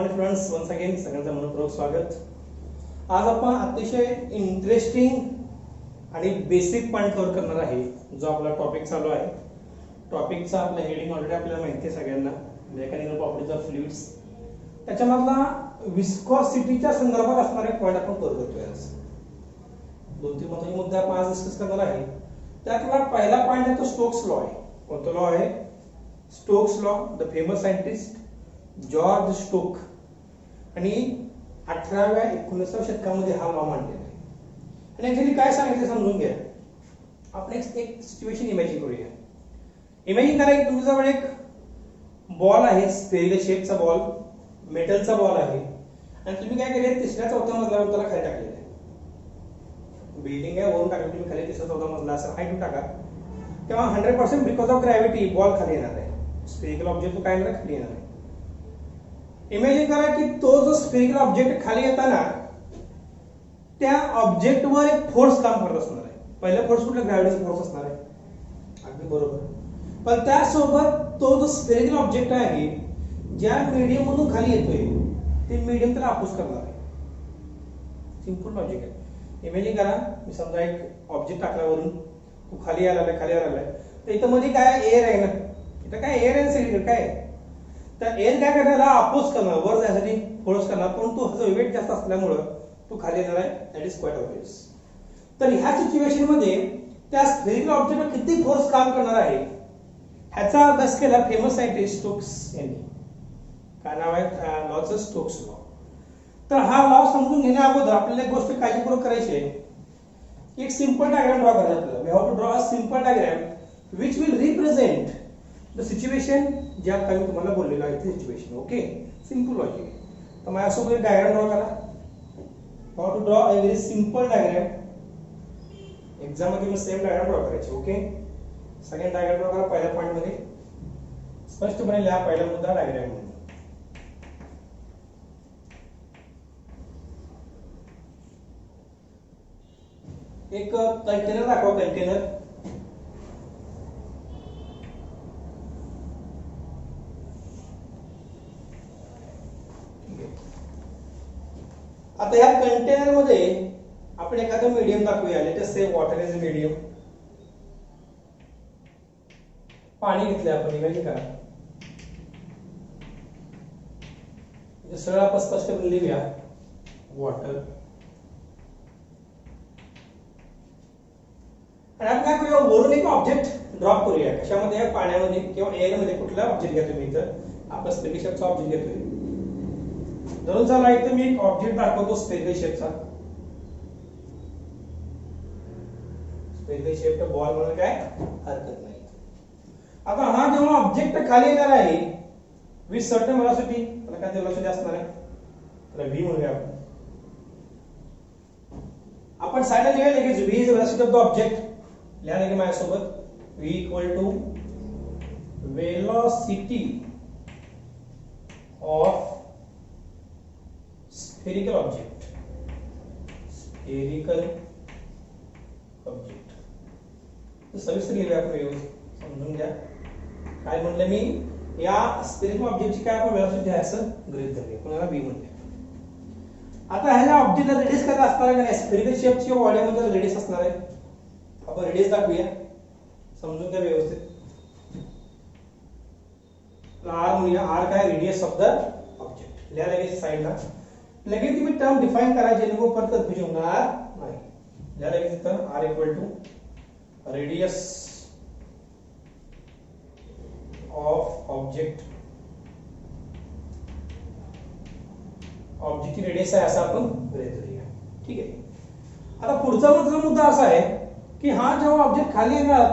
Morning friends, once again सगळ्यांचं मनपूर्वक स्वागत. आज आपण अतिशय इंटरेस्टिंग आणि बेसिक पॉईंट कव्हर करणार आहे. जो आपला टॉपिक चालू आहे, टॉपिकचा आपलं हेडिंग ऑलरेडी आपल्याला माहिती आहे सगळ्यांना, मेकॅनिकल प्रॉपर्टीज ऑफ फ्लुइड्स. त्याच्यामधला विस्कॉसिटीच्या संदर्भात असणारे पॉईंट आपण कव्हर करतोय. आज 2-3 महत्त्वाचे मुद्दे आपण आज डिस्कस करणार आहे. त्यातला पहिला पॉईंट आहे तो स्टोक्स लॉ आहे. कोणता लॉ आहे? Stokes law. The famous scientist George Stoke आणि 18व्या-19व्या शतकामध्ये हा लॉ मांडलेला आहे. आणि ऍक्च्युअली काय सांगितलं समजून घ्या. आपण एक सिच्युएशन इमॅजिन करूया. इमॅजिन करा की तुमच्याजवळ एक बॉल आहे, स्फेरिकल शेपचा बॉल, मेटलचा बॉल आहे, आणि तुम्ही काय केले, 3ऱ्या-4थ्या मजल्यावर त्याला खाली टाकलेलं आहे. बिल्डिंग आहे, वरून टाकलं तुम्ही खाली 3रा-4था मजला असं हाईट टाका, तेव्हा 100% बिकॉज ऑफ ग्रॅव्हिटी बॉल खाली येणार आहे. स्फेरिकल ऑब्जेक्ट तो काय येणार, खाली येणार आहे. इमॅजिन करा की तो जो स्फेरिकल ऑब्जेक्ट खाली येताना त्या ऑब्जेक्टवर एक फोर्स काम करत असणार आहे. पहिला फोर्स कुठला? ग्रॅव्हिटीचा फोर्स असणार आहे. अगदी बरोबर. पण त्यासोबत तो जो स्फेरिकल ऑब्जेक्ट आहे, ज्या मीडियम मधून खाली येतोय ते मीडियम त्याला अपोज करणार आहे. सिंपल लॉजिक आहे. इमॅजिन करा, मी समजा एक ऑब्जेक्ट टाकल्यावरून तो खाली यायला लागलाय, तर इथं मध्ये काय एअर आहे ना, इथं काय एअर आहे, सिलिंडर काय आहे, तर एअर काय करण्याला अपोज करणार, वर जाण्यासाठी फोर्स करणार, पण तो वेट जास्त असल्यामुळं तो खाली येणार आहे. That is quite obvious. तर ह्या सिच्युएशन मध्ये त्या स्फेरिकल ऑब्जेक्टवर किती फोर्स काम करणार आहे ह्याचा अभ्यास केला फेमस सायंटिस्ट स्टोक्स यांनी. काय नाव आहे लॉचं? Stokes law. तर हा लॉ समजून घेण्या अगोदर आपल्याला एक गोष्ट काळजीपूर्वक करायची आहे. एक सिंपल डायग्राम ड्रॉ करायचा आपल्याला. We have to draw a simple diagram which will represent the situation ज्या काही तुम्हाला बोललेलं आहे ते सिच्युएशन. Okay, simple logic. तर माझ्यासोबत एक डायग्राम ड्रॉ करा. How to draw a very simple diagram. Exam मध्ये सेम डायग्राम ड्रॉ करायची. ओके, सेकंड डायग्राम ड्रॉ करा. पहिल्या पॉइंट मध्ये स्पष्टपणे लिहा पहिला मुद्दा डायग्राम मध्ये. एक कंटेनर दाखवा. कंटेनर आता या कंटेनर मध्ये आपण एखादं मीडियम दाखवूया. Let us say water is medium. पाणी घेतलं आपण. इमॅजिन करा, सरळ आपण स्पष्टपणे लिहूया वॉटर. आणि आपण काय करूया, वरून एक ऑब्जेक्ट ड्रॉप करूया. कशामध्ये? पाण्यामध्ये किंवा एअर मध्ये. कुठला ऑब्जेक्ट घ्या तुम्ही. इथं आपण स्फेरिकल शेपचा ऑब्जेक्ट घेतोय. धरून चला इथे मी एक ऑब्जेक्ट दाखवतो स्फेरिकल शेपचा. स्फेरिकल शेपचा बॉल म्हणून काय हरकत नाही. आता हा जेव्हा ऑब्जेक्ट खाली येणार आहे विथ सर्टन व्हेलॉसिटी, त्याला काय व्हेलॉसिटी असणार आहे, त्याला v म्हणूया आपण. आपण साइडला लिहायला लगेच v is velocity of the object. लिहायला की माझ्यासोबत v equal to velocity of spherical object. Spherical object सविस्तर लिहूया आपण, व्यवस्थित समजून घ्या. काय म्हणलं मी, या स्फेरिकल ऑब्जेक्टची काय आपण वेलोसिटी आहे असं गृहीत धरूया. कोणाला v म्हणूया. आता ह्याला ऑब्जेक्टला रेडियस काय असणार आहे का? स्फेरिकल शेपची वॉल्यूममध्ये रेडियस असणार आहे. आपण रेडियस दाखवूया, समजून घ्या व्यवस्थित. r म्हणूया. r काय? Radius of the object. लिहा लगेच साइडला. लगेच तुम्ही टर्म डिफाइन करा जेणेकरून परत कन्फ्युजन होणार नाही. लिहा लगेच इथं r equal to radius of object. ऑब्जेक्टची रेडियस आहे असं आपण गृहीत धरूया. ठीक आहे. आता पुढचा मुद्दा असा आहे की हा जेव्हा ऑब्जेक्ट खाली येणार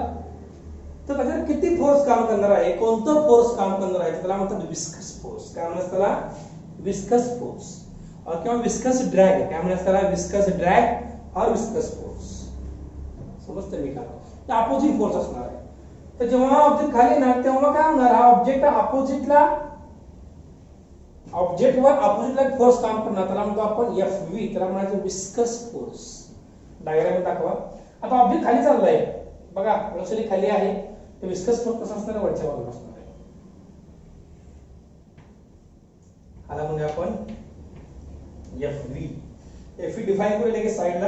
तर त्याच्यावर किती फोर्स काम करणार आहे, कोणतं फोर्स काम करणार आहे, त्याला म्हणतात विस्कस फोर्स. काय म्हणतात त्याला? विस्कस फोर्स किंवा विस्कस ड्रॅग. काय म्हणतात त्याला? विस्कस ड्रॅग और विस्कस फोर्स. समजतं मी का? ते अपोजिट फोर्स असणार आहे. तर जेव्हा ऑब्जेक्ट खाली येणार तेव्हा काय होणार, हा ऑब्जेक्ट ऑब्जेक्टवर अपोजिटला फोर्स काम करणार, त्याला म्हणतो आपण Fv. त्याला म्हणायचं विस्कस फोर्स. डायग्राम दाखवा. आता ऑब्जेक्ट खाली चाललाय बघा, व्हेलॉसिटी खाली आहे, तर विस्कस फोर्स कसा असणार? वरच्या बाजूला असणार आहे. ह्याला म्हणूया आपण FV. FV डिफाइन करू लगेच साइडला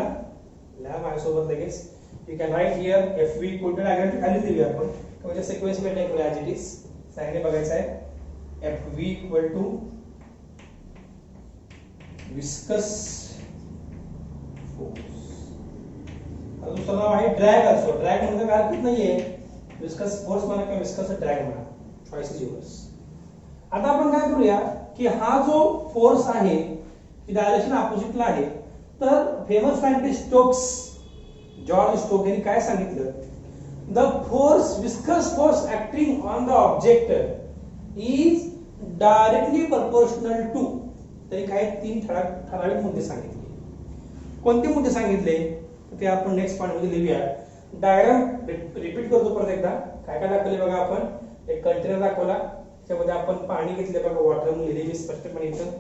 लिहा माझ्यासोबत लगेच. You can write here FV equal to diagram खाली लिहूया आपण म्हणजे सिक्वेन्स मेंटेन करूया ॲज इट इज. साइडने बघायचं आहे FV equal to viscous force. दुसरं नाव आहे ड्रॅग. असो ड्रॅग म्हणजे काय हरकत नाहीये, विस्कस फोर्स म्हणा किंवा विस्कस ड्रॅग म्हणा, चॉईस इज युअर्स. आता आपण काय करूया की हा जो फोर्स आहे ती डायरेक्शन अपोजिटला आहे. तर famous scientist Stokes, George Stoke यांनी काय सांगितलं, the force viscous force acting on the object is directly proportional to. तरी काही 3 ठराविक मुद्दे सांगितले. कोणते मुद्दे सांगितले ते आपण नेक्स्ट पॉइंट मध्ये लिहूया. डायग्राम रिपीट करतो परत एकदा. काय काय दाखवले बघा आपण. एक कंटेनर दाखवला, त्यामध्ये आपण पाणी घेतले बघा, वॉटर म्हणून लिहिलेली स्पष्टपणे इथं.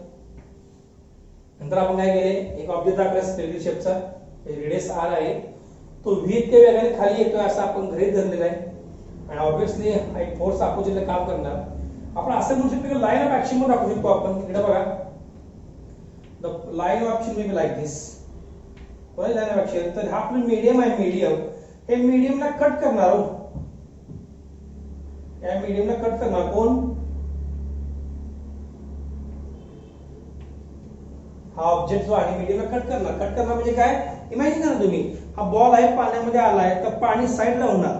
नंतर आपण काय केले, एक ऑब्जेक्ट दाखवला स्फेरिकल शेपचा, रेडियस R आहे, तो V इतक्या वेगाने खाली येतोय असं आपण गृहीत धरलेला आहे. आणि ऑब्विसली हा एक फोर्स अपोजिटला काम करणार. आपण असं म्हणू शकतो की लाईन ऑफ ऍक्शन म्हणून दाखवू शकतो आपण. इकडे बघा, the line of action will be like this. कोणती लाईन ऑफ ऍक्शन, तर हा आपलं मीडियम आहे, मीडियम हे मीडियमला कट करणार. या मीडियमला कट करणार कोण, हा ऑब्जेक्ट जो आहे मीडियमला कट करणार. कट करणार म्हणजे काय, इमॅजिन करा तुम्ही, हा बॉल आहे पाण्यामध्ये आलाय तर पाणी साईडला होणार,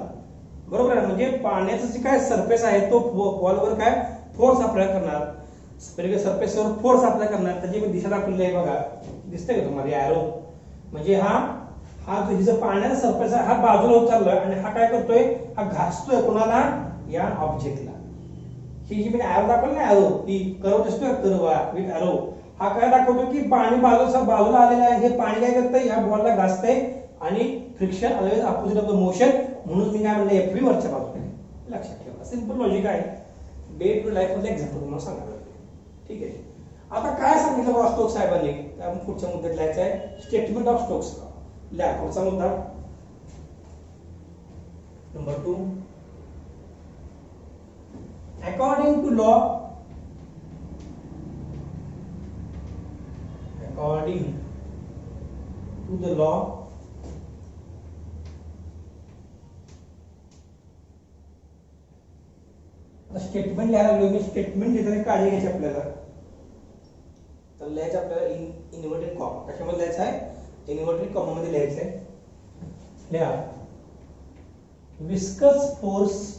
बरोबर आहे. म्हणजे पाण्याचं जे काय सरफेस आहे तो बॉलवर काय फोर्स अप्लाय करणार, स्फेरिकल सरफेसवर फोर्स अप्लाय करणार. त्याची मी दिशा दाखवली आहे बघा, दिसते का तुम्हाला एरो. म्हणजे हा जो हिचा पाण्याचा सरफेस आहे हा बाजूला उचललाय आणि हा काय करतोय, हा घासतोय कोणाला, या ऑब्जेक्टला. ही जी मी एरो दाखवली ना, एरो ती कर्व दिसतोय, कर्व विथ एरो. हा काय दाखवतो की पाणी बाजूला आलेलं आहे, हे पाणी काय करतंय, या बॉलला घासतंय आणि friction always opposite of the motion. म्हणून मी काय म्हणलं FV वरच्या बाजूला. लक्षात ठेवा, सिंपल लॉजिक आहे. डे टू लाईफ मध्ये एक्झाम्पल तुम्हाला सांगायला. ठीक आहे. आता काय सांगितलं बाबा स्टोक्स साहेबांनी, आपण पुढच्या मुद्द्यात लिहायचं आहे स्टेटमेंट ऑफ स्टोक्स. लिहा पुढचा मुद्दा number 2. According to law, according to the law, statement लिहायला लागलो मी. स्टेटमेंट लिहिताना काळजी घ्यायची आपल्याला. तर लिहायचं आपल्याला इन्व्हर्टेड कॉमा. कशामध्ये लिहायचं आहे, इन्व्हर्टेड कॉमा मध्ये लिहायचं आहे. लिहा विस्कस फोर्स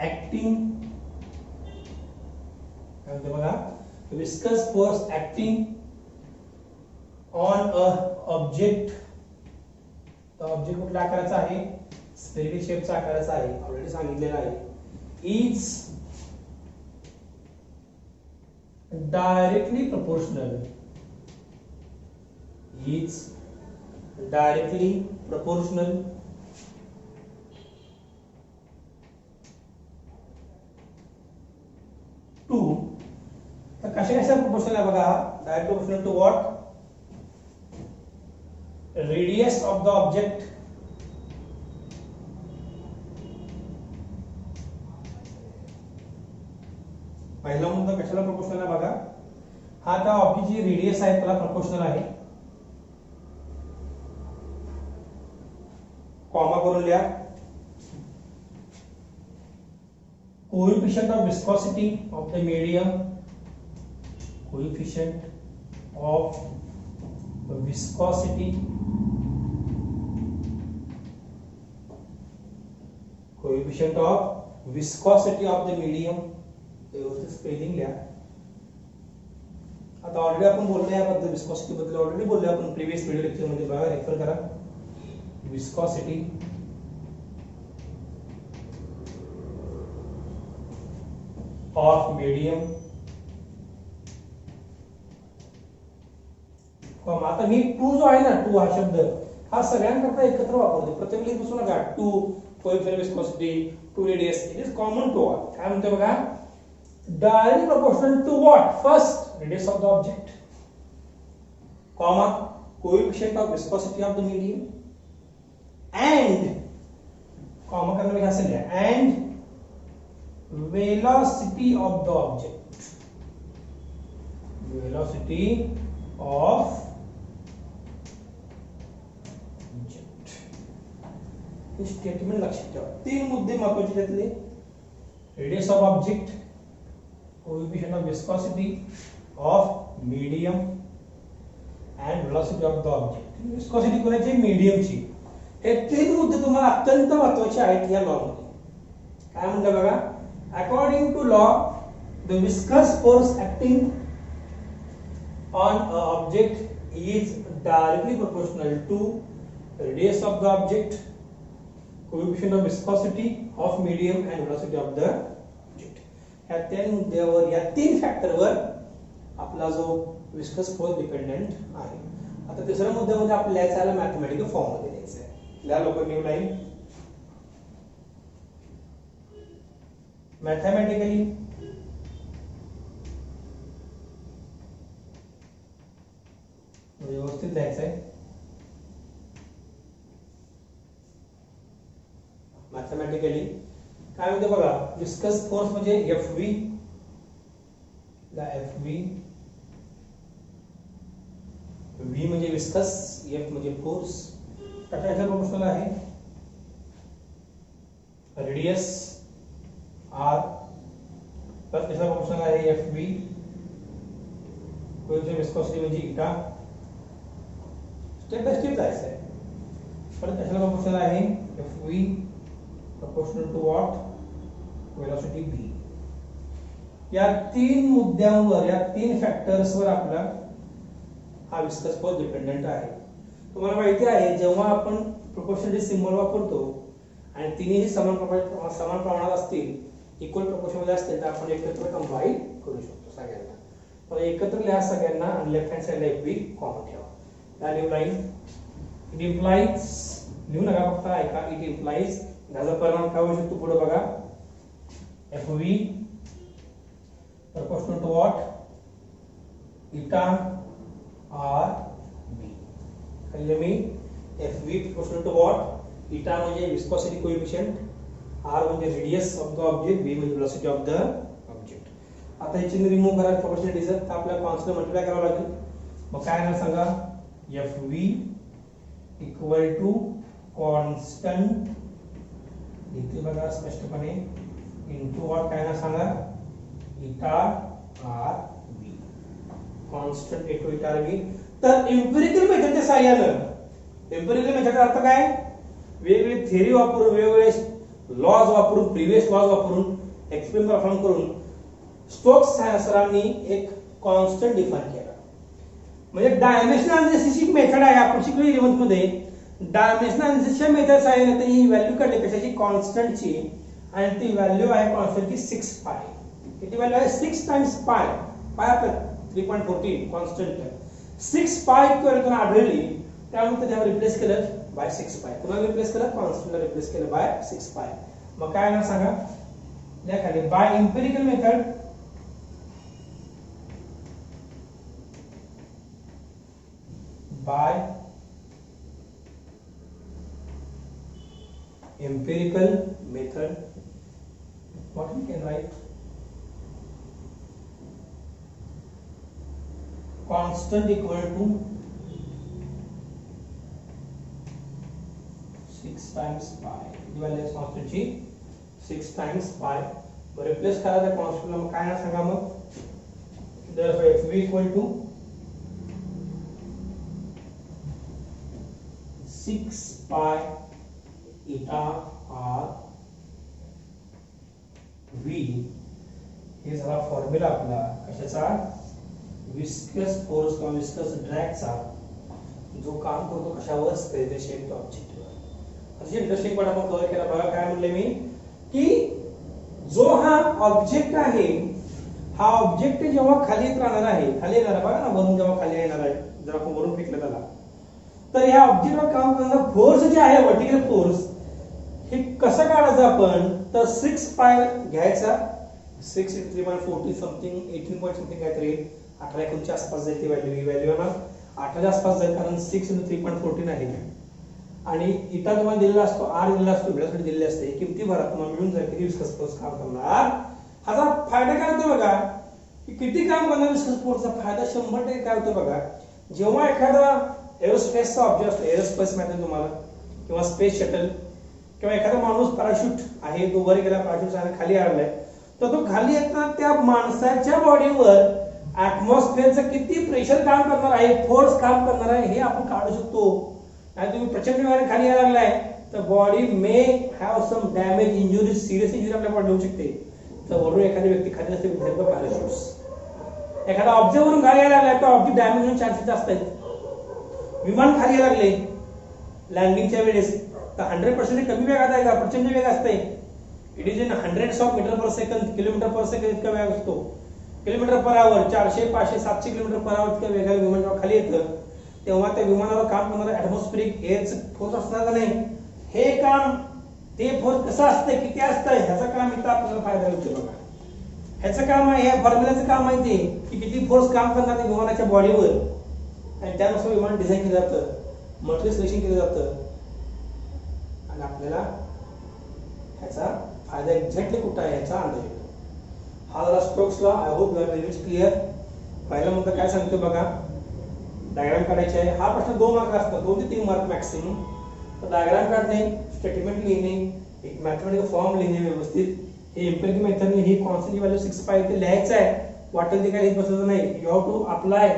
ऍक्टिंग, बघा, viscous force acting on a object. Object कुठल्या आकाराचा आहे, स्फेरिकल शेपचा आकाराचा आहे, ऑलरेडी सांगितलेलं आहे. Is directly proportional, is directly proportional to. तर कशा प्रोपोर्शनल आहे बघा, direct proportional to what, radius of the object पहिला मुद्दा कशाला प्रोपोर्शनल आहे बघा, हा त्या ऑब्जेक्टची रेडियस आहे त्याला प्रोपोर्शनल आहे. कॉमा करून लिहा. Coefficient of viscosity of the medium, coefficient of viscosity, coefficient of viscosity of the medium. व्यवस्थित स्पेलिंग लिहा. आता ऑलरेडी आपण बोललो याबद्दल, विस्कोसिटी बद्दल ऑलरेडी बोललो आपण प्रीवियस व्हिडिओ लेक्चर मध्ये, बघा रेफर करा. Viscosity of medium. आता मी टू जो आहे ना, टू हा शब्द हा सगळ्यांकरता एकत्र वापरतो. प्रत्येक वेळी बसू नका. To coefficient viscosity, to radius, it is common to all. काय म्हणते बघा, directly proportional to what, first radius of the object, comma coefficient of viscosity of the medium, and comma करने में क्या से लिया, and velocity of the object, velocity of object. हे statement लक्षात ठेवा. तीन मुद्दे महत्त्वाचे त्यातले. Radius of object, coefficient of viscosity of medium and velocity of the object. Viscosity कोणाची? मीडियमची. हे तीन मुद्दे तुम्हाला अत्यंत महत्त्वाचे आहेत या लॉ मध्ये. काय म्हणलं बघा, according to law the viscous force acting on a object is directly proportional to radius of the object, coefficient of viscosity of medium and velocity of the object. ह्या तीन मुद्द्यावर, या तीन फॅक्टरवर आपला जो विस्कस फोर्स डिपेंडेंट आहे. आता तिसऱ्या मुद्द्यामध्ये आपल्याला याला मॅथमॅटिकल फॉर्म मध्ये द्यायचं आहे. या लोक न्यू लाईन मॅथमॅटिकली व्यवस्थित द्यायचं आहे. मॅथमॅटिकली काय म्हणते बघा, विस्कस फोर्स म्हणजे Fv, Fv, v म्हणजे विस्कस, F म्हणजे फोर्स, कशाच्या प्रोपोर्शनल आहे, रेडियस r प्लस कशाच्या प्रोपोर्शनल आहे, Fv, कोएफिशिएंट विस्कोसिटी म्हणजे इटा. स्टेप बाय स्टेप जायचं आहे. पण कशाला प्रोपोर्शनल आहे, Fv proportional to what, velocity v. या तीन मुद्द्यांवर, या तीन फॅक्टर्सवर आपला हा विस्कस फोर्स डिपेंडेंट आहे. तुम्हाला माहिती आहे जेव्हा आपण प्रोपोर्शनलिटी सिम्बॉल वापरतो आणि तिन्ही समान प्रमाणात असतील, इक्वल प्रोपोर्शन मध्ये असतील, तर आपण एकत्र कंबाईन करू शकतो सगळ्यांना. पण एकत्र लिहा सगळ्यांना आणि लेफ्ट हँड साइडला Fv कॉमन ठेवा. या न्यू लाईन इट इम्प्लाइज, लिहू नका फक्त ऐका, इट इम्प्लाइज त्याचा परिणाम काय होऊ शकतो पुढे बघा, Fv proportional to what, eta Rv. कळले मी, Fv proportional to what, eta म्हणजे विस्कोसिटी कोएफिशिएंट, R म्हणजे radius of the object, v म्हणजे वेलोसिटी ऑफ द ऑब्जेक्ट. आता हे चिन्ह रिमूव्ह करा प्रोपोर्शनलिटीचं, तर आपल्याला कॉन्स्टंट मल्टिप्लाय करावं लागेल. मग काय ना सांगा, Fv इक्वल टू कॉन्स्टंट इथे बघा स्पष्टपणे इनटू व्हॉट काय ना सांगा, इटा आर व्ही, कॉन्स्टंट इनटू इटा आर व्ही. तर एम्पिरिकल मेथडच्या सहाय्याने, एम्पिरिकल मेथडचा अर्थ काय, वेगवेगळी थिअरी वापरून, वेगवेगळे लॉज वापरून, प्रिव्हियस लॉज वापरून, एक्सपेरिमेंट परफॉर्म करून स्टोक्स सरांनी एक कॉन्स्टंट डिफाइन केला. म्हणजे डायमेन्शनल अनालिसिसची मेथड आहे. आपण शिकलो 11th मध्ये. डायमेन्शनल अनालिसिसच्या मेथड आहे ना, ही व्हॅल्यू काढली कशाची, कॉन्स्टंटची, आणि ती व्हॅल्यू आहे कॉन्स्टंटची 6 पाय. किती व्हॅल्यू आहे, 6 टाइम्स पाय, पाय आपलं 3.14 कॉन्स्टंट, 6 पाय इक्वल आढळली. त्यामुळे त्याला रिप्लेस केलं बाय 6 पाय. कुणाला रिप्लेस केलं, कॉन्स्टंटला रिप्लेस केलं बाय 6 पाय. मग काय ना सांगा, या खाली by empirical method, by empirical method, what we can write, constant equal to 6 times pi. the value is constant ची 6 times pi. रिप्लेस करा त्या कॉन्स्टंटला. मग काय ना सांगा, मग therefore Fv equal to 6 pi eta r v. हे झाला फॉर्म्युला आपला कशाचा, विस्कस फोर्स किंवा विस्कस ड्रॅगचा, जो काम करतो कशावर, स्पेसिफिक ऑब्जेक्टवर. अतिशय इंटरेस्टिंग पार्ट आपण कव्हर केला. बघा काय म्हणले मी, की जो हा ऑब्जेक्ट आहे, हा ऑब्जेक्ट जेव्हा खाली येत राहणार आहे, खाली येणार बघा ना, वरून जेव्हा खाली येणार आहे, जर आपण वरून फेकलं त्याला, तर ह्या ऑब्जेक्टवर काम करणारा फोर्स जे आहे, व्हर्टिकल फोर्स, हे कसं काढायचं आपण, तर 6 पाय घ्यायचा, 6 × 3.40 समथिंग 18 पॉइंट समथिंग काहीतरी 18-19 आसपास जाईल ती व्हॅल्यू. ही व्हॅल्यू ना 18 आसपास जाईल, कारण 6 × 3.14 आहे. आणि इथं तुम्हाला दिलेला असतो आर दिलेला असतो वेळासाठी दिलेले असते किमती भरा तुम्हाला मिळून जाईल किती विस्कस फोर्स काम करणार. ह्याचा फायदा काय होतो बघा की किती काम करणार विस्कस फोर्सचा फायदा 100% काय होतो बघा. जेव्हा एखादा एरोस्पेसचा ऑब्जेक्ट असतो एरोस्पेस माहिती तुम्हाला किंवा स्पेस शटल किंवा एखादा माणूस पॅराशूट आहे तो वर गेला पॅराशूट खाली आलाय तर तो खाली येताना त्या माणसाच्या बॉडीवर ऍटमॉस्फिअरचं किती प्रेशर काम करणार आहे फोर्स काम करणार आहे हे आपण काढू शकतो. आणि तुम्ही प्रचंड वेगाने खाली यायला लागलाय तर body may have some damage injury serious injury आपल्या बॉडी होऊ शकते. तर वरून एखादी व्यक्ती खाली असते पॅराशूट्स एखादा ऑब्जेक्ट वरून खाली यायला लागलाय तर ऑब्जेक्ट डॅमेज होण्याचे चान्सेस जास्त आहेत. विमान खाली यायला लागले लँडिंगच्या वेळेस तर 100% कमी वेगात आहे का प्रचंड वेग असते. It is in hundreds of metre per second kilometre per second इतका वेग असतो. Kilometre per hour 400 500 700 kilometre per hour इतक्या वेगाने विमान जेव्हा खाली येतं तेव्हा त्या विमानावर काम करणारं ऍटमॉस्फेरिक एअरचं फोर्स असणार का नाही हे काम ते फोर्स कसं असतं किती असतं ह्याचं काम इथं आपल्याला फायदा होतो बघा. ह्याचं काम आहे या फॉर्म्युलाचं काम आहे ते की किती फोर्स काम करणार ते विमानाच्या बॉडीवर आणि त्यानुसार विमान डिझाईन केलं जातं मटेरियल सिलेक्शन केलं जातं आणि आपल्याला ह्याचा फायदा एक्झॅक्टली कुठं आहे ह्याचा अंदाज येतो. हा जरा स्ट्रोक्सला I hope you are very clear. पहिला मुद्दा काय सांगतो बघा डायग्राम काढायचे आहे. हा प्रश्न 2 मार्क असतात 2 ते 3 मार्क मॅक्सिमम. तर डायग्राम काढणे स्टेटमेंट लिहिणे एक मॅथमॅटिकल फॉर्म लिहिणे व्यवस्थित हे एम्पिरिकल मेथडने ही कॉन्स्टंट व्हॅल्यू 6 पाय ते लिहायचं आहे. वाटेल ते काय लिहित बसायचं नाही. You have to apply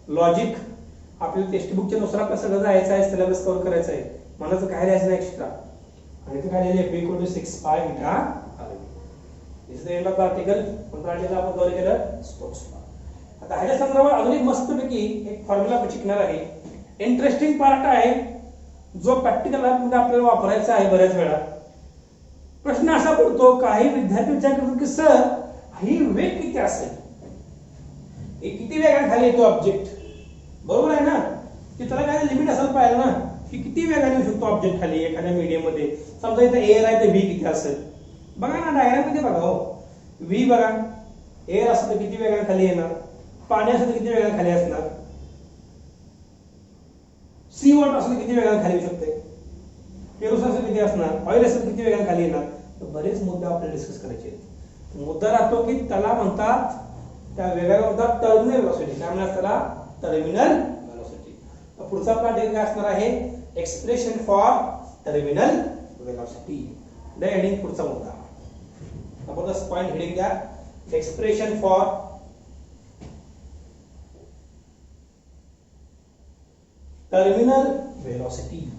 logic आपल्या टेक्स्ट बुकच्या नुसार आपल्याला सगळं जायचं आहे सिलेबस कव्हर करायचं आहे मनाचं काय लिहायचं नाही एक्स्ट्रा. आणि ते काय लिहिले F = 6 pi beta r. This is the end of the article. कोणतं आर्टिकल आपण कव्हर केलं स्टोक्स लॉ. आता ह्याच्या संदर्भात अजून एक मस्तपैकी एक फॉर्म्युला आपण शिकणार आहे. इंटरेस्टिंग पार्ट आहे जो प्रॅक्टिकल लाईफमध्ये आपल्याला वापरायचा आहे बऱ्याच वेळा. प्रश्न असा पडतो काही विद्यार्थी विचार करतात की सर ही वेग किती असेल हे किती वेगाने खाली येतो ऑब्जेक्ट बरोबर आहे ना की त्याला काय लिमिट असायला पाहिजे ना की किती वेगाने येऊ शकतो ऑब्जेक्ट खाली एखाद्या मीडियम मध्ये. समजा इथं एअर आहे तर व्ही किती असेल बघा ना डायग्राम मध्ये बघा हो व्ही बघा एअर असं तर किती वेगाने खाली येणार पाणी असं तर किती वेगाने खाली असणार सी वॉटर असं किती वेगाने खाली येऊ शकते केरोसिन असं किती असणार ऑइल असं किती वेगाने खाली येणार. तर बरेच मुद्दे आपल्याला डिस्कस करायचे आहेत. मुद्दा राहतो की त्याला म्हणतात त्या वेगाला म्हणतात टर्मिनल व्हेलॉसिटी. काय म्हणतात त्याला टर्मिनल व्हेलॉसिटी. तर पुढचा आपला डेट काय असणार आहे expression for terminal velocity. The heading पुढचा मुद्दा आपण द पॉइंट हेडिंग द्या expression for terminal velocity.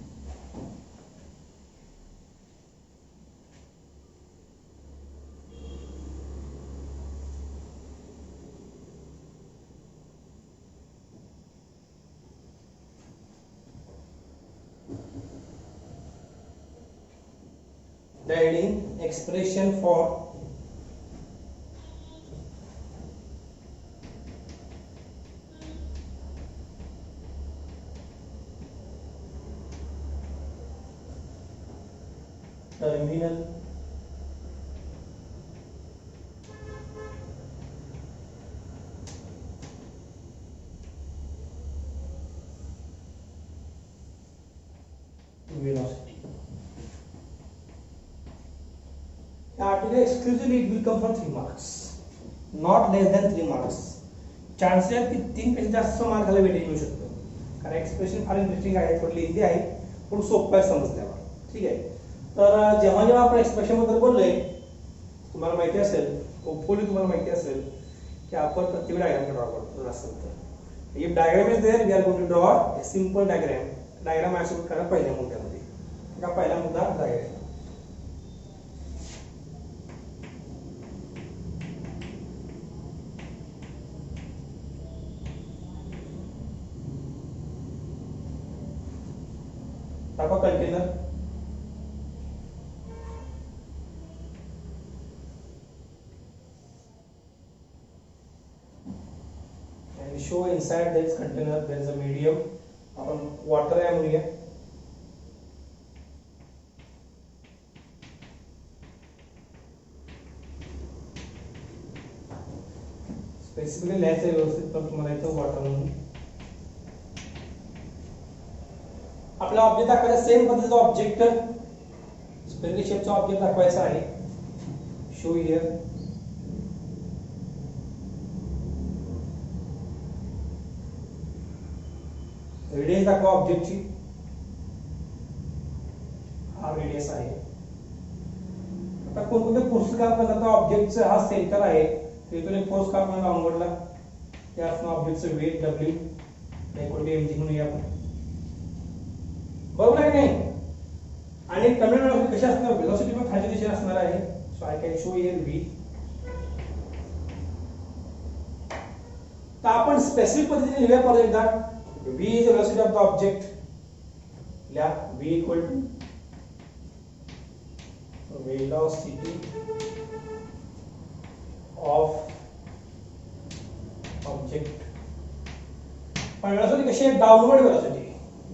The heading expression for terminal velocity. The article exclusively it will come from 3 marks, not less than 3 marks. Chances आहेत की 3 पेक्षा जास्त मार्काला weightage मिळू शकतो कारण एक्सप्रेशन फार इंटरेस्टिंग आहे थोडी इझी आहे पण सोपं आहे समजण्यावर. ठीक आहे. तर जेव्हा जेव्हा आपण एक्सप्रेशन बद्दल बोललोय तुम्हाला माहिती असेल होपफुली तुम्हाला माहिती असेल की आपण प्रत्येक डायग्राम ड्रॉ करतो असेल तर if diagram is there we are going to draw a simple diagram. Diagram accept करा पहिल्या मुद्द्यामध्ये. का पहिला मुद्दा डायग्राम. टाका container and show inside this container there is a medium. आपण water आहे म्हणूया. स्पेसिफिकली लिहायचं व्यवस्थित पण तुम्हाला इथं वॉटर म्हणून आपला ऑब्जेक्ट दाखवायचा सेम पद्धतीचा ऑब्जेक्ट स्पेरिकल शेपचा ऑब्जेक्ट दाखवायचा आहे. Show here. रेडियस दाखवा ऑब्जेक्टची. हा रेडियस आहे. आता कोणकोणते फोर्स काम करतात ऑब्जेक्टचा हा सेंटर आहे तिथून एक फोर्स काम करणार डाउनवर्डला ते असणार ऑब्जेक्टचं weight W equal to MG म्हणूया आपण. बरोबर आहे की नाही. आणि टर्मिनल व्हेलॉसिटी कशी असणार व्हेलॉसिटी पण खालच्या दिशेने असणार आहे. So I can show here V. तर आपण स्पेसिफिक पद्धतीने लिहूया परत एकदा. v is the velocity of the object. लिहा v equal to velocity of object. पण velocity कशी आहे डाउनवर्ड velocity.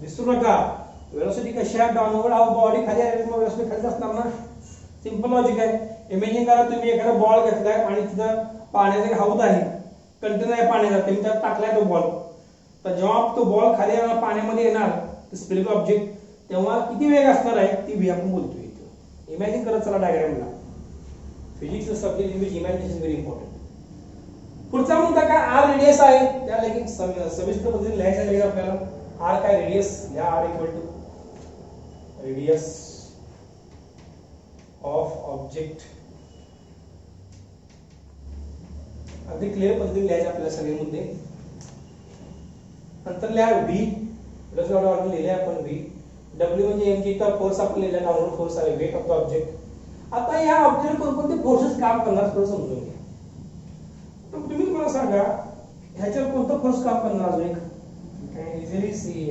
विसरू नका velocity कशी आहे डाउनवर्ड. हा बॉडी खाली आहे मग velocity खाली असणार ना. सिंपल लॉजिक आहे. इमेजिन करा तुम्ही एखादा बॉल घेतलाय आणि तिथं पाण्याचा हौद आहे कंटेनर आहे पाण्याचा तुम्ही त्यात टाकलाय तो बॉल. तर जेव्हा तो बॉल खाली पाण्यामध्ये येणार स्पेरिकल ऑब्जेक्ट तेव्हा किती वेग असणार आहे ती व्ही आपण बोलतोय. इमॅजिन करत चला डायग्रामला. फिजिक्सचा subject in which imagination is very important. पुढचा मुद्दा काय आर रेडियस आहे त्या लेखिक सविस्तर पद्धतीने लिहायचं लागेल आपल्याला. आर काय रेडियस या r equal to radius of object. अगदी क्लिअर पद्धतीने लिहायचे आपल्याला सगळे मुद्दे. नंतर लिहा व्ही प्लस ऑर्डर लिहिले आपण व्ही. डब्ल्यू म्हणजे एमजी चा फोर्स आपण लिहिला डाउनवर्ड फोर्स आहे वेट ऑफ द ऑब्जेक्ट. आता या ऑब्जेक्ट कोणकोणते फोर्सेस काम करणार थोडं समजून घ्या. तर तुम्ही मला सांगा ह्याच्यावर कोणता फोर्स काम करणार अजून एक काय इझिली सी.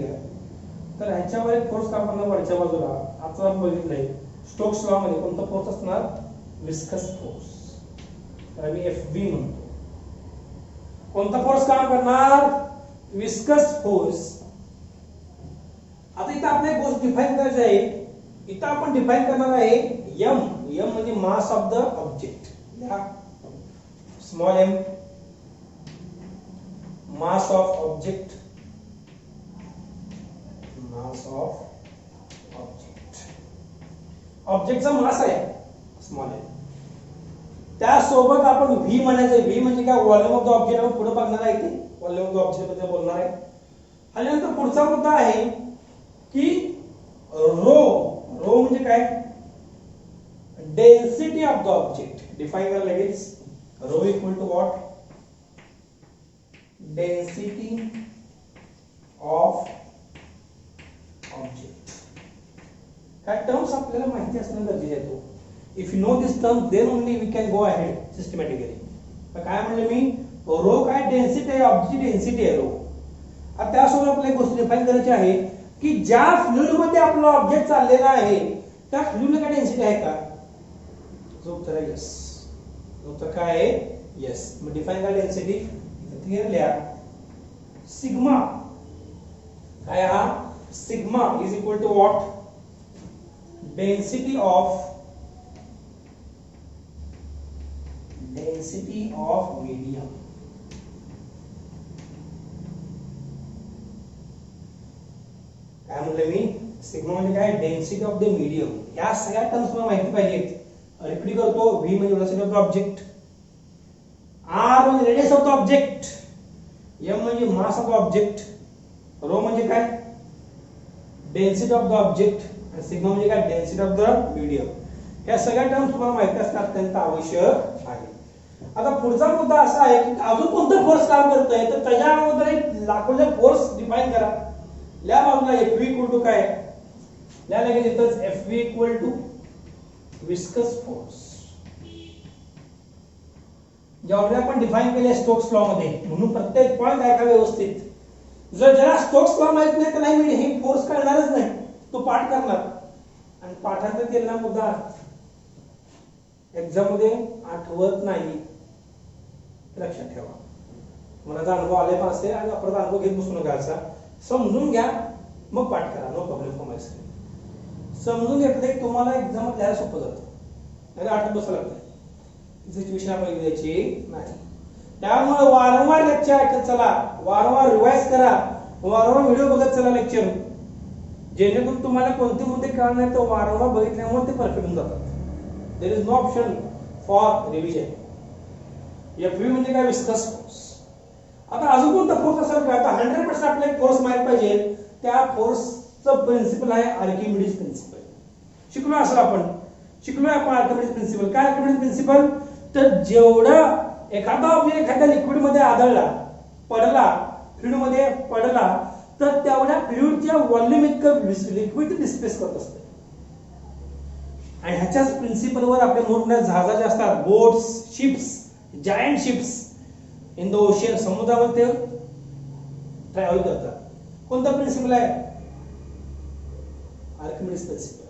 तर ह्याच्यावर एक फोर्स काम करणार वरच्या बाजूला आता आपण बघितलंय स्टोक्स लॉ मध्ये कोणता फोर्स असणार विस्कस फोर्स. तर आम्ही एफबी म्हणतो. कोणता फोर्स काम करणार विस्कस फोर्स. आता इथं आपल्याला एक गोष्ट डिफाइन करायची आहे. इथं आपण डिफाइन करणार आहे एम. एम म्हणजे mass of the object. Small M mass of object. Mass of object. ऑब्जेक्टचा मास आहे स्मॉल एम. त्यासोबत आपण व्ही म्हणायचं. व्ही म्हणजे काय व्हॉल्यूम ऑफ द ऑब्जेक्ट. आपण पुढे बघणार आहे ते व्हॉल्यूम ऑफ द ऑब्जेक्ट बद्दल बोलणार आहे. आणि नंतर पुढचा मुद्दा आहे की रो. रो म्हणजे काय density of the object. Define करा लगेच. Rho equal to what density of object. काय टर्म्स आपल्याला माहिती असणं गरजेचं आहे. तो if you know this term then only we can go ahead systematically. काय म्हणले मी रो काय डेन्सिटी आहे ऑब्जेक्ट डेन्सिटी आहे रो. आता त्यासोबत आपल्याला एक गोष्ट डिफाइन करायची आहे की ज्या फ्लुइड मध्ये आपला ऑब्जेक्ट चाललेला आहे त्या फ्लुइडला काय डेन्सिटी आहे का. जो उत्तर आहे यस. उत्तर काय आहे यस. मग डिफाइन करा डेन्सिटी. क्लिअर लिहा सिग्मा. काय हा sigma is equal to what density of medium. काय म्हणलं मी सिग्मा म्हणजे काय डेन्सिटी ऑफ द मीडियम. या सगळ्या टर्म्स मला माहिती पाहिजेत. रिपीट करतो. व्ही म्हणजे velocity of the object. R म्हणजे radius of the object. M म्हणजे mass of the object. Rho म्हणजे काय डेन्सिटी ऑफ द ऑब्जेक्ट. आणि सिग्मा म्हणजे काय डेन्सिटी ऑफ द मीडियम. या सगळ्या टर्म्स तुम्हाला माहिती असणं अत्यंत आवश्यक आहे. आता पुढचा मुद्दा असा आहे की अजून कोणतं फोर्स काम करतोय तर त्याच्या अगोदर एक लाखोचे फोर्स डिफाइन करा. या बाजूला एफव्ही इक्वल टू काय या लगेच इथंच FV equal to viscous force. जेवढे आपण डिफाइन केले स्टोक्स लॉ मध्ये. म्हणून प्रत्येक पॉइंट ऐका व्यवस्थित. जर ज्याला स्टोक्स लॉ माहित नाही तर नाही हे फोर्स कळणारच नाही. तो पाठ करणार आणि पाठांतर केलेला मुद्दा एक्झाम मध्ये आठवत नाही. लक्षात ठेवा. मला अनुभव आले पण असेल आणि परत अनुभव घेत बसू नका. असा समजून घ्या मग पाठ करा. No problem for myself. समजून घेतलं की तुम्हाला एक्झाम लिहायला सोपं जातं. नाही आठवत बसायला लागतं सिच्युएशन आपण द्यायची नाही. त्यामुळे वारंवार लेक्चर ऐकत चला. वारंवार रिवाइज करा. वारंवार व्हिडिओ बघत चला लेक्चर. जेणेकरून तुम्हाला कोणते मुद्दे कळणार नाही तर वारंवार बघितल्यामुळे ते परफेक्ट होऊन जातात. There is no option for revision. FV म्हणजे काय? Viscous force. आता अजून कोणता फोर्स असेल का? आता 100% आपल्याला एक फोर्स माहित पाहिजे. त्या फोर्सचं प्रिन्सिपल आहे आर्किमिडीज प्रिन्सिपल. शिकलो असेल आपण, शिकलोय आपण आर्किमिडीज प्रिन्सिपल. काय आर्किमिडीज प्रिन्सिपल? तर जेवढं एखादा ऑब्जेक्ट एखाद्या लिक्विड मध्ये आदळला, पडला, फ्लुइड मध्ये पडला, तर तेवढ्या फ्लुइडच्या व्हॉल्यूम इतकं लिक्विड डिस्प्लेस करत असते. आणि ह्याच्याच प्रिन्सिपलवर आपल्या मोठमोठ्या जहाजा ज्या असतात, boats, ships, giant ships in the ocean, समुद्रावर ते ट्रॅव्हल करतात. कोणता प्रिन्सिपल आहे? Archimedes principle.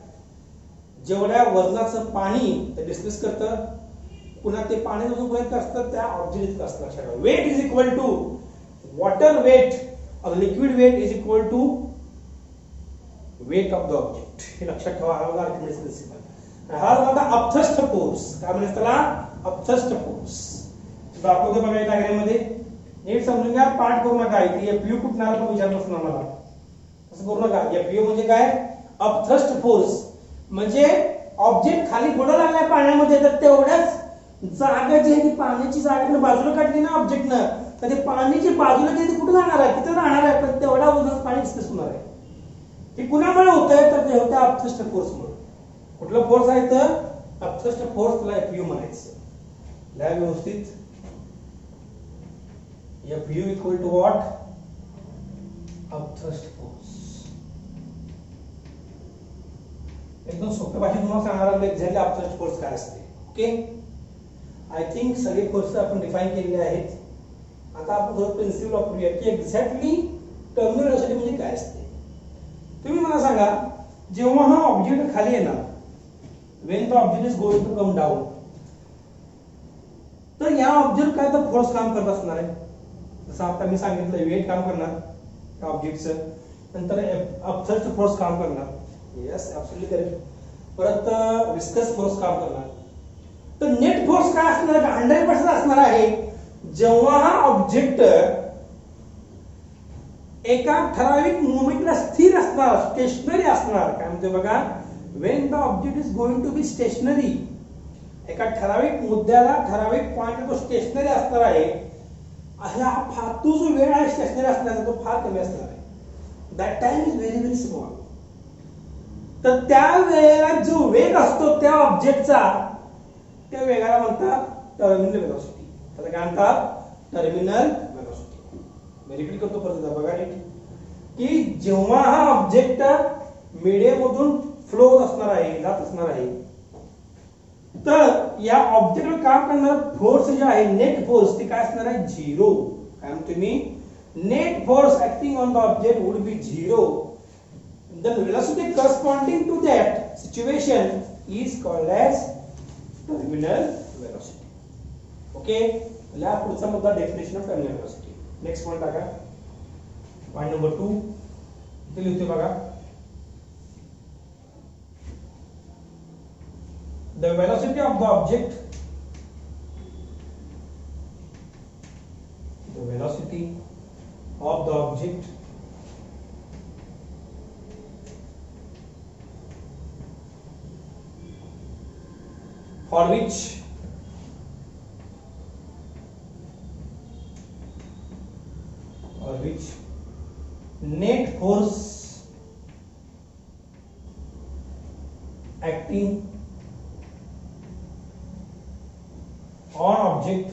जेवढ्या वजनाचं पाणी ते डिस्प्लेस करतं, पुन्हा ते पाणी जो पर्यंत असतं त्या ऑब्जेक्ट इतकं असतं. लक्षात ठेवा, weight is equal to water weight और liquid weight is equal to weight of the object. हे लक्षात ठेवा. हा होता आर्किमिडीज प्रिन्सिपल. हा होता अपथ्रस्ट फोर्स. काय म्हणतात त्याला? Upthrust force. दाखवतो बघा डायग्राम मध्ये. नीट समजून घ्या, पाठ करू नका. इथे FU कुठं आला पण विचारत असणार मला. असं करू नका. FU म्हणजे काय? Upthrust force. म्हणजे ऑब्जेक्ट खाली बुडा लागलाय पाण्यामध्ये, तर तेवढ्याच जागा जी आहे ती पाण्याची जागा बाजूला काढली ना ऑब्जेक्टनं, तर ते पाण्याची बाजूला ती कुठे जाणार आहे? तिथे राहणार आहे, पण तेवढा वजनाचं पाणी डिस्प्लेस होणार आहे. ते कुणामुळे होतंय? तर ते होत्या अपथ्रस्ट फोर्समुळे. कुठला फोर्स आहे? तर अपथ्रस्ट फोर्स, त्याला FU म्हणायचं. लिहा व्यवस्थित. FU equal to what? Upthrust force. एकदम सोप्या भाषेत तुम्हाला सांगणार आहे एक्झॅक्टली अपथ्रस्ट फोर्स काय असते. ओके, आय थिंक सगळे फोर्स आपण डिफाइन केलेले आहेत. आता आपण थोडं प्रिन्सिपल वापरूया की एक्झॅक्टली टर्मिनल व्हेलॉसिटी म्हणजे काय असते. तुम्ही मला सांगा, जेव्हा हा ऑब्जेक्ट खाली येणार, when the object is going to come down, तर या ऑब्जेक्ट काय तर फोर्स काम करत असणार आहे. जसं आता मी सांगितलं, वेट काम करणार त्या ऑब्जेक्टचं, नंतर अपथ्रस्ट फोर्स काम करणार. Yes, absolutely correct. परत विस्कस फोर्स काम करणार. तर नेट फोर्स काय असणार आहे? 100% असणार आहे जेव्हा हा ऑब्जेक्ट एका ठराविक मुवमेंटला स्थिर असणार, स्टेशनरी असणार. काय म्हणते बघा? When the object is going to be stationary, एका ठराविक मुद्द्याला, ठराविक पॉइंटला तो स्टेशनरी असणार आहे. हा तो जो वेळ आहे स्टेशनरी असण्याचा, तो फार कमी असणार आहे. That time is very very small. तर त्या वेळेला जो वेग असतो त्या ऑब्जेक्टचा, त्या वेगाला म्हणतात टर्मिनल व्हेलॉसिटी. त्याला काय म्हणतात? Terminal velocity. मी रिपीट करतो परत, बघा नीट, की जेव्हा हा ऑब्जेक्ट मीडियम मधून फ्लो होत असणार आहे, जात असणार आहे, तर या ऑब्जेक्टवर काम करणारा फोर्स जे आहे, नेट फोर्स, ते काय असणार आहे? झिरो. काय म्हणतो मी? Net force acting on the object would be zero. The velocity corresponding to that situation is called as terminal velocity. Okay, ला पुढचा मुद्दा definition of terminal velocity. Next point टाका. पॉइंट नंबर 2 इथे लिहितो बघा. The velocity of the object, the velocity of the object for which net force acting on object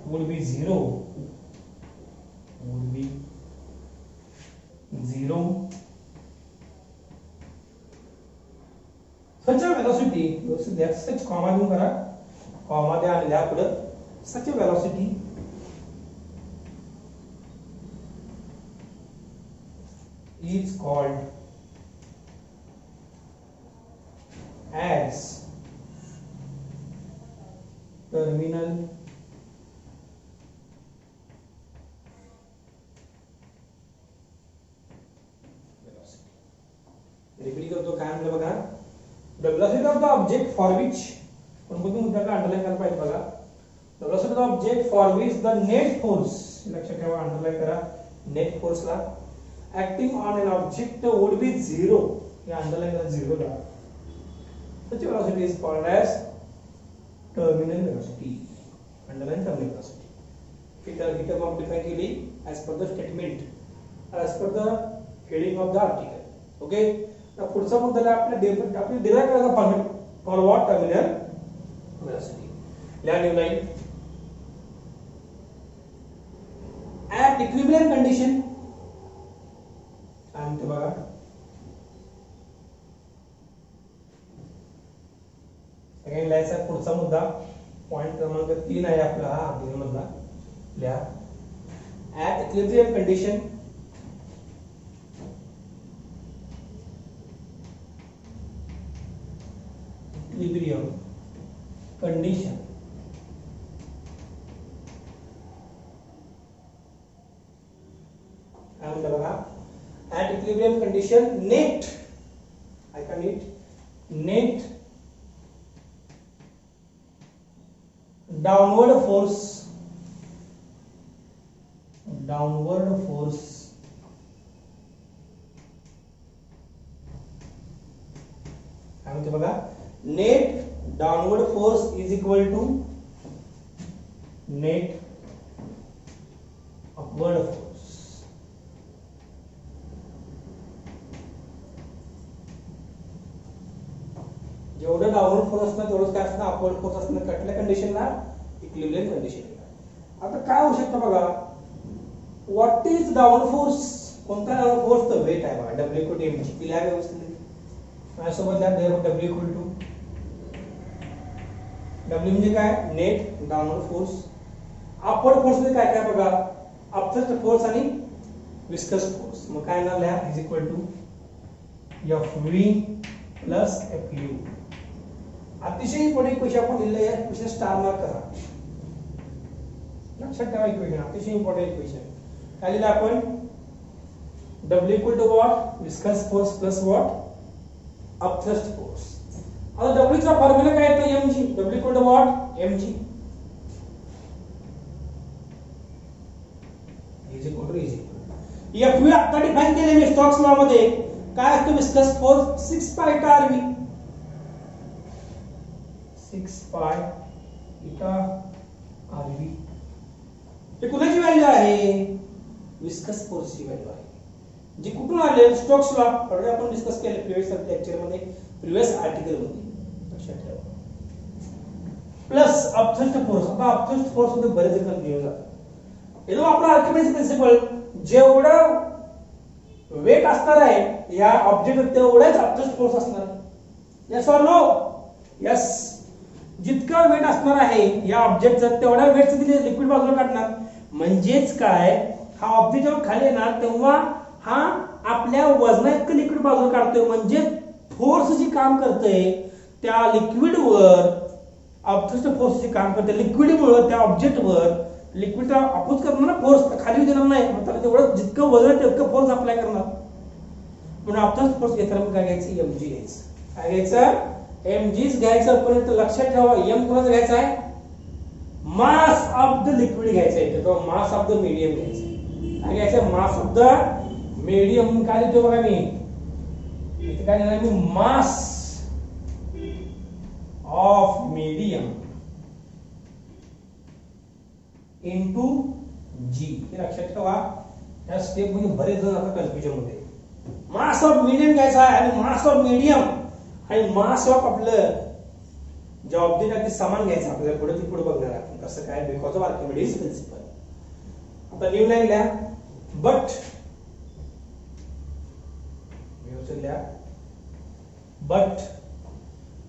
would be zero. Such a velocity, that's such comma घेऊन करा, comma द्या आणि लिहा पुढे. Such a velocity is called as terminal velocity. Repeat करतो, काय म्हणलं बघा. The velocity of the object for which, कोणत्या मुद्द्याला अंडरलाईन करायला पाहिजे बघा. The velocity of the object for which the net force, लक्षात ठेवा, अंडरलाईन करा, नेट फोर्सला acting on an object would be zero. या अंडरलाइन करा zero ला. Such a velocity is called as terminal velocity. Underline terminal velocity. He term आपण define केली as per the statement, as per the heading of the article. Okay. तर पुढचा मुद्दा आपल्या derive करायचा format for what? Terminal velocity. Line new line. At equilibrium condition, and बघा second लाईनचा पुढचा मुद्दा पॉइंट क्रमांक 3 आहे आपला हा अध्ययन मधला लिहा. At equilibrium condition, and बघा at equilibrium condition net downward force आणि बघा net downward force is equal to net upward force. जेवढं डाऊनवर्ड फोर्स असणार तेवढंच काय असणार अपवर्ड फोर्स असणार कुठल्या कंडिशनला इक्विलिब्रियम कंडिशनला. आता काय होऊ शकतं बघा व्हॉट इज डाऊनवर्ड फोर्स. कोणता डाऊनवर्ड फोर्स तर वेट आहे बघा W इक्वल टू mg दिला आहे व्यवस्थित माझ्यासोबत लिहा W इक्वल टू W म्हणजे काय net downward force. Upward force म्हणजे काय काय बघा अपथ्रस्ट फोर्स आणि विस्कस फोर्स. मग काय येणार लिहा is equal to Fv plus Fu. अतिशय इम्पॉर्टंट इक्वेशन आपण लिहिलं आहे इक्वेशन स्टार मार्क करा लक्षात ठेवा. इक्वेशन अतिशय इम्पॉर्टंट इक्वेशन काय लिहिलं आपण W equal to what viscous force plus what upthrust force. आता W चा फॉर्म्युला काय येतो mg. W equal to what mg is equal to Fv आता डिफाइन केले मी स्टोक्स लॉ मध्ये काय असतो विस्कस फोर्स 6 पाय rv 6 पाय eta rv. हे कुणाची व्हॅल्यू आहे विस्कस फोर्सची व्हॅल्यू आहे जी कुठून आले स्टोक्स लॉ ऑलरेडी आपण डिस्कस केले प्रिवियस लेक्चर मध्ये प्रिवियस आर्टिकल मध्ये लक्षात ठेवा. Plus upthrust force. आता अपथ्रस्ट फोर्स मध्ये बरेच कन्फ्युजन जातात. हे आपला आर्किमिडीज प्रिन्सिपल जेवढं वेट असणार आहे या ऑब्जेक्ट तेवढाच अपथ्रस्ट फोर्स असणार. Yes or no. यस. जितका वेट असणार आहे या ऑब्जेक्टचा तेवढा वेट तिथे लिक्विड बाजूला काढणार. म्हणजेच काय हा ऑब्जेक्ट जेव्हा खाली येणार तेव्हा हा आपल्या वजना इतकं लिक्विड बाजूला काढतोय. म्हणजे फोर्स जी काम करते त्या लिक्विडवर अपथ्रस्ट फोर्स जे काम करते लिक्विडमुळे त्या ऑब्जेक्टवर लिक्विडचा अपोज करणार फोर्स खाली देणार नाही. म्हणजे तेवढं जितकं वजन तितकं फोर्स अप्लाय करणार. म्हणून अपथ्रस्ट फोर्स घेताना काय घ्यायचं mg घ्यायचं. काय घ्यायचं mg's घ्यायचं. पण लक्षात ठेवा m कोणाचा घ्यायचा आहे मास ऑफ द लिक्विड घ्यायचा आहे तो मास ऑफ द मीडियम घ्यायचं. काय घ्यायचं मास ऑफ द मीडियम. काय लिहितो बघा मी इथे काय लिहिणार मी mass of medium into g. हे लक्षात ठेवा. या स्टेप मध्ये बरेच जण आता कन्फ्युजन मध्ये मास ऑफ मीडियम घ्यायचा आहे आणि मास ऑफ मीडियम आणि मास ऑफ आपलं जे ऑब्जेक्ट आहे ते समान घ्यायचं आपल्याला पुढे ती पुढे बघणार आपण कसं काय बिकॉज ऑफ आर्किमिडीज प्रिन्सिपल. आता न्यू लाईन लिहा बट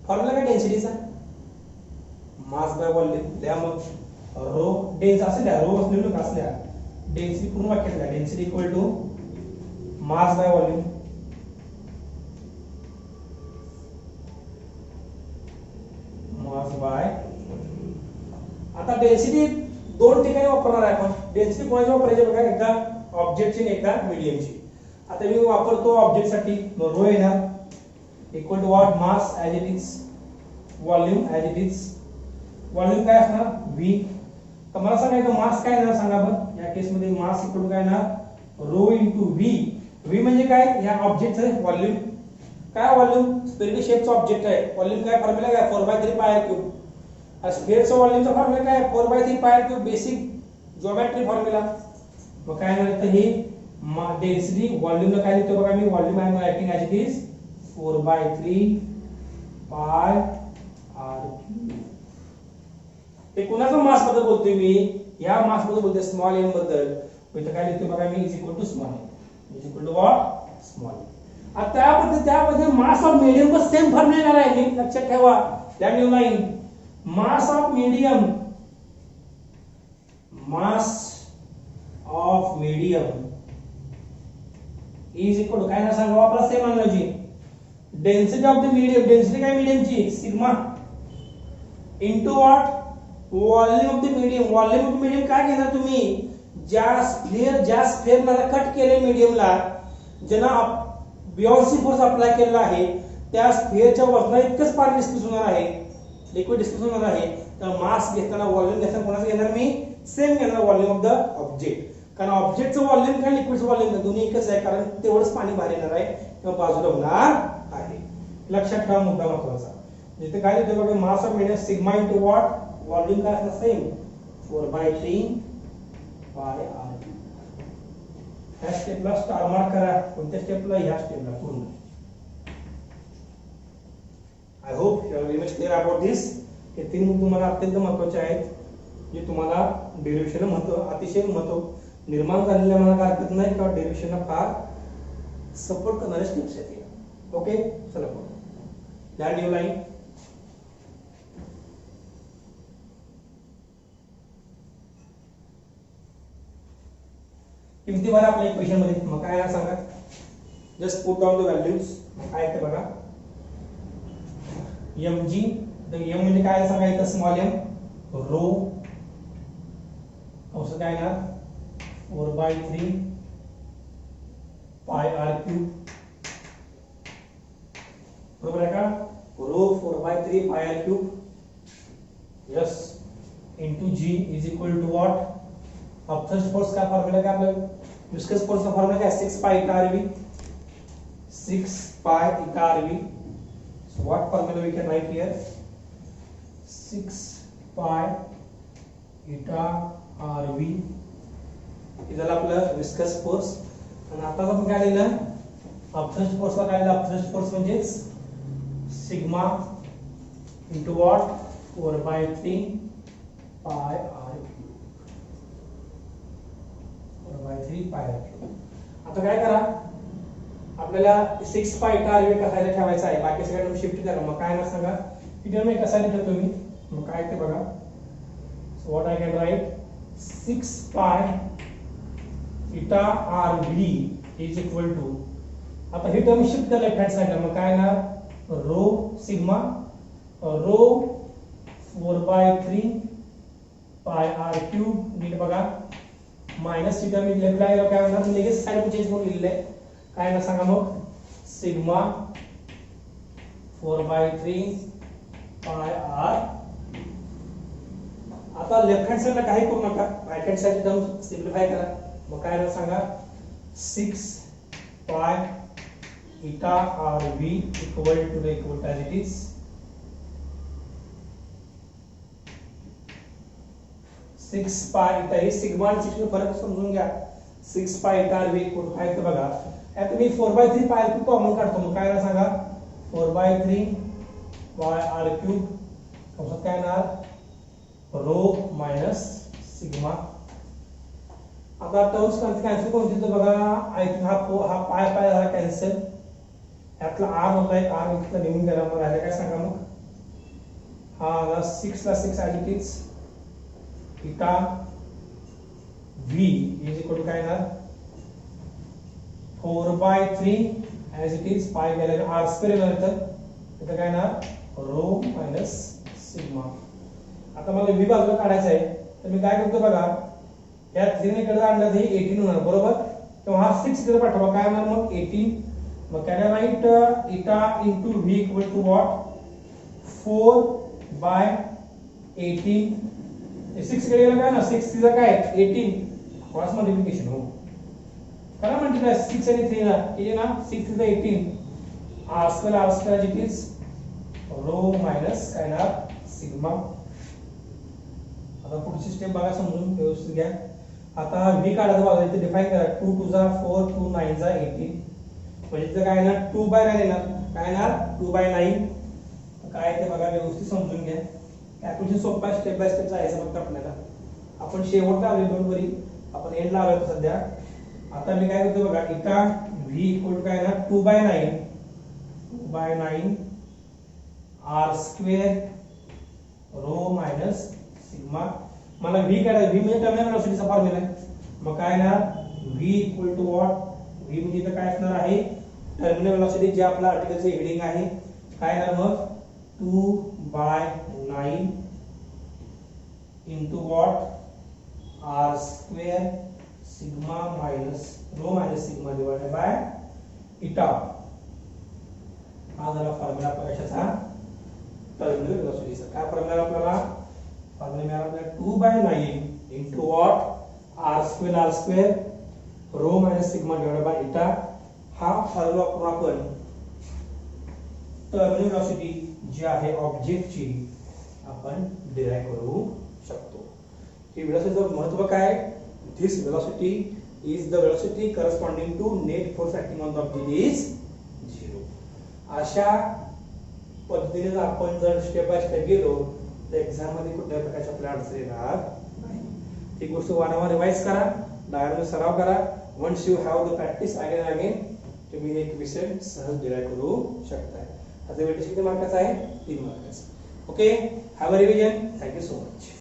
फॉर्म्युला काय डेन्सिटीचा मास बाय व्हॉल्यूम लिहा. मग रो डेन्स असेल रो असलेलं का असल्या डेन्सिटी पूर्ण वाक्यात लिहा density equal to mass by volume mass by. आता डेन्सिटी दोन ठिकाणी वापरणार आहे आपण. डेन्सिटी कोणाची वापरायची बघा एकदा ऑब्जेक्टची आणि एकदा मीडियमची. आता मी वापरतो ऑब्जेक्ट साठी रो येणार equal to what mass as it is volume as it is. Volume काय असणार v. तर मला सांगायचं मास काय येणार सांगा बरं. या केस मध्ये मास इक्वल टू काय येणार रो इनटू v व्ही म्हणजे काय, या ऑब्जेक्टचं व्हॉल्यूम. काय व्हॉल्यूम, स्फेरिकल शेपचा ऑब्जेक्ट आहे. व्हॉल्यूम काय, फॉर्म्युला काय, 4/3 पाय क्यूब. स्फेअरचा व्हॉल्यूमचा फॉर्म्युला काय, 4/3 पाय क्यूब, बेसिक ज्योमेट्री फॉर्म्युला. मग काय म्हणतात हे डेन्सिटी व्हॉल्यूमला काय लिहितो बघा मी, volume I am writing as it is 4/3 pi r cube. हे कोणाचा मास बद्दल बोलतोय मी, या मास बद्दल बोलतोय, स्मॉल एम बद्दल. इथं काय लिहितो बघा मी, is equal to small M, is equal to what, small M. आता त्यामध्ये मास ऑफ मीडियम पण सेम फॉर्म्युला येणार आहे, लक्षात ठेवा. त्या new line, mass of medium, mass of medium is equal to काय ना सांगा, वापरा same analogy. Density of the medium, density काय मीडियमची, sigma into what, volume of the medium. Volume of medium काय घेणार तुम्ही, ज्या स्फेअरला कट केले मीडियमला, ज्यांना बियॉन्सी फोर्स अप्लाय केलेला आहे, त्या स्फेअरच्या वजना इतकंच पाणी डिस्प्लेस होणार आहे, लिक्विड डिस्प्लेस होणार आहे. तर मास घेताना, व्हॉल्यूम घेताना कोणाचं घेणार मी, सेम घेणार, व्हॉल्यूम ऑफ द ऑब्जेक्ट. कारण ऑब्जेक्टचं व्हॉल्यूम काय, लिक्विडचं व्हॉल्यूम दोन्ही एकच आहे, कारण तेवढंच पाणी बाहेर येणार आहे किंवा बाजूला होणार आहे. लक्षात ठेवा, मुद्दा महत्वाचा. जिथे काय देतो बघा, मास of medium sigma into what, volume काय असणार, सेम 4/3 पाय आर. ह्या स्टेपला स्टार मार्क करा. कोणत्या स्टेपला, ह्या स्टेपला पूर्ण. I hope you are very much clear about this. हे तीन मुद्दे तुम्हाला अत्यंत महत्त्वाचे आहेत, जे तुम्हाला डेरिव्हेशन महत्व, अतिशय महत्व निर्माण झालेल्या मला काय हरकत नाही, किंवा डेरिव्हेशनला फार सपोर्ट करणारे स्टेप्स आहेत. ओके, चला पुढे. न्यू लाईन, किमती भरा आपल्या इक्वेशन मध्ये. मग काय सांगा, just put down the values. काय ते बघा, mg, एम म्हणजे काय सांगायचं, स्मॉल एम, रो कसं काय ना 4/3 पाय आर क्यूब, बरोबर आहे का, rho 4/3 pi r cube, yes, into g is equal to what, upthrust force का फॉर्म्युला काय आपला, विस्कस फोर्स का फॉर्म्युला काय, 6 पाय इटा आरवी, 6 पाय इटा RV. So what formula we can write here, 6 pi eta rv हे झालं आपलं विस्कस फोर्स. आणि आता आपण काय लिहिलं, अपथ्रस्ट फोर्सला काय लिहिलं, अपथ्रस्ट फोर्स म्हणजे sigma into what, 4/3 pi r cube, 4/3 pi r cube. आता काय करा, आपल्याला 6 पाय इटा आरवी कसायला ठेवायचा आहे, बाकी सगळ्या टर्म शिफ्ट करा. मग काय ना सांगा, ती टर्म कसायला ठेवतो मी, मग काय ते बघा. So what I can write, 6 pi इटा आरवी इज इक्वल टू, आता ही टर्म शिफ्ट करा लेफ्ट हँड साइडला. मग काय ना, row sigma, row 4/3 pi r cube, नीट बघा, मायनस ची टर्म लेफ्टला गेलो काय होणार, लगेच साइड चेंज करून लिहिलेलं आहे. काय ना सांगा मग, सिग्मा 4/3 पाय आर. आता लेफ्ट हँड साइडला काही करू नका, right hand side term simplify करा. मग काय ना सांगा, 6 pi eta r v equal to the equal as it is 6 pi इटा. हे सिग्मा आणि 6 फरक समजून घ्या. 6 pi eta r v equal काय ते बघा, यात मी 4/3 पाय क्यूब कॉमन काढतो. मग काय ना सांगा, 4/3 पाय आर क्यूब कसं काय येणार, रो मायनस सिग्मा. आता टर्म्स कॅन्सल कोणती तर बघा, हा पाय पाय झाला कॅन्सल, यातला आर होता एक, आर इथला निघून गेला. मग राहिला काय सांगा, मग हा 6 ला 6 ॲज इट इज इटा व्ही इज इक्वल टू काय येणार, 4/3 ॲज इट इज पाय गेला आर स्क्वेअर येणार, तर काय येणार, रो मायनस सिग्मा. आता मला व्ही बाजूला काढायचं आहे, तर मी काय करतो बघा, या 3 कडे आणलं तर 18 होणार, बरोबर. तेव्हा हा 6 इकडे पाठवा, काय होणार मग 18. मग can I write eta into v equal to what, 4/18. 6 कडे गेला काय ना, 6 तिचा काय 18 क्रॉस मल्टिप्लिकेशन हो. करा म्हणते 6 आणि 3 ना किती ना 6 is 18 r square it is rho minus काय ना सिग्मा. आता पुढची स्टेप बघा समजून व्यवस्थित घ्या. आता v काढायचं बघा इथे डिफाइन करा 2 2 जा 4 2 9 जा 18 म्हणजे इथं काय ना 2/9 येणार काय ना 2/9 काय ते बघा व्यवस्थित समजून घ्या. कॅल्क्युलेशन सोपं आहे स्टेप बाय स्टेप जायचं फक्त आपल्याला. आपण शेवटला आलोय डोंट वरी आपण एंडला आलोय सध्या. आता मी काय करतो बघा इटा v इक्वल काय ना 2/9 r square rho minus sigma. मला v काढायचं v म्हणजे टर्मिनल व्हेलॉसिटीचा फॉर्म्युला आहे. मग काय ना v equal to what v म्हणजे इथं काय असणार आहे टर्मिनल व्हेलॉसिटी जे आपल्या आर्टिकलचे हेडिंग आहे काय ना मग 2/9 into what r square sigma minus rho minus sigma divided by eta. हा झाला फॉर्म्युला कशाचा टर्मिनल व्हेलॉसिटीचा. काय फॉर्म्युला आपल्याला फॉर्म्युला मिळाला 2/9 into what r square rho minus sigma divided by eta. हा फॉर्म्युला वापरून आपण टर्मिनल व्हेलॉसिटी जी आहे ऑब्जेक्टची आपण डिराइव्ह करू शकतो. ही वेलोसिटीचं महत्त्व काय this velocity is the velocity corresponding to net force acting on the object is 0. अशा पद्धतीने आपण जर स्टेप बाय स्टेप गेलो तर एक्झाम मध्ये कुठल्याही प्रकारच्या आपल्याला अडचण येणार नाही. ही गोष्ट वारंवार रिवाइज करा डायग्राम सराव करा. Once you have the practice again तुम्ही एक विषय सहज डिराइव्ह करू शकता. आता वेटेज किती मार्काचा आहे 3 मार्काचा. Okay have a revision. Thank you so much.